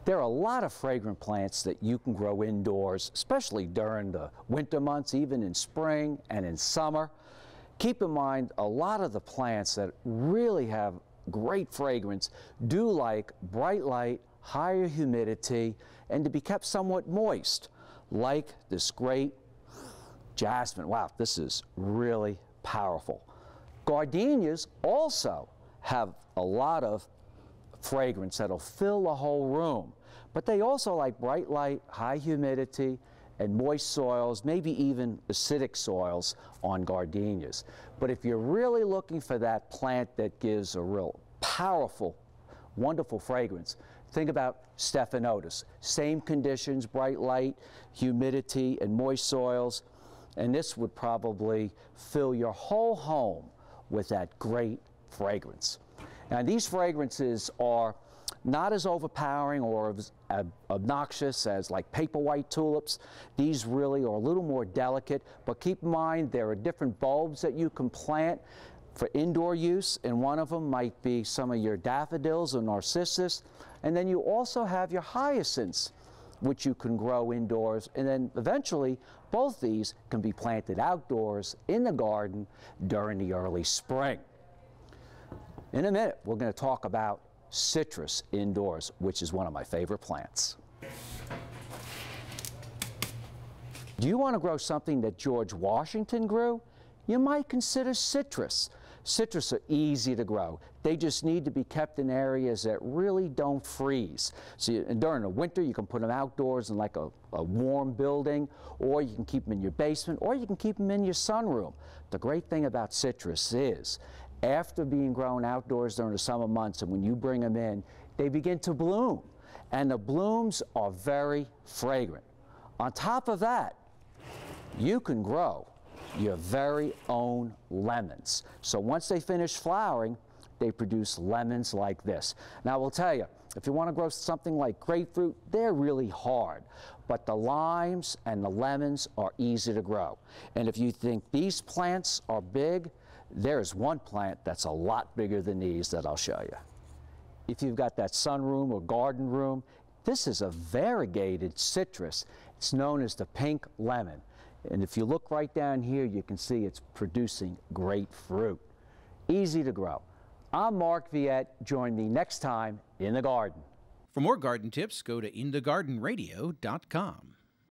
There are a lot of fragrant plants that you can grow indoors, especially during the winter months, even in spring and in summer. Keep in mind, a lot of the plants that really have great fragrance do like bright light, higher humidity, and to be kept somewhat moist, like this great jasmine. Wow, this is really powerful. Gardenias also have a lot of fragrance that'll fill the whole room, but they also like bright light, high humidity, and moist soils, maybe even acidic soils on gardenias. But if you're really looking for that plant that gives a real powerful, wonderful fragrance, think about Stephanotis. Same conditions, bright light, humidity, and moist soils, and this would probably fill your whole home with that great fragrance. Now, these fragrances are not as overpowering or as obnoxious as like paper white tulips. These really are a little more delicate, but keep in mind there are different bulbs that you can plant for indoor use, and one of them might be some of your daffodils or narcissus, and then you also have your hyacinths, which you can grow indoors, and then eventually both these can be planted outdoors in the garden during the early spring. In a minute, we're going to talk about citrus indoors, which is one of my favorite plants. Do you want to grow something that George Washington grew? You might consider citrus. Citrus are easy to grow. They just need to be kept in areas that really don't freeze. So during the winter, you can put them outdoors in like a warm building, or you can keep them in your basement, or you can keep them in your sunroom. The great thing about citrus is, after being grown outdoors during the summer months, and when you bring them in, they begin to bloom. And the blooms are very fragrant. On top of that, you can grow your very own lemons. So once they finish flowering, they produce lemons like this. Now, I will tell you, if you want to grow something like grapefruit, they're really hard. But the limes and the lemons are easy to grow. And if you think these plants are big, there's one plant that's a lot bigger than these that I'll show you. If you've got that sunroom or garden room, this is a variegated citrus. It's known as the pink lemon. And if you look right down here, you can see it's producing great fruit. Easy to grow. I'm Mark Viette. Join me next time in the garden. For more garden tips, go to inthegardenradio.com.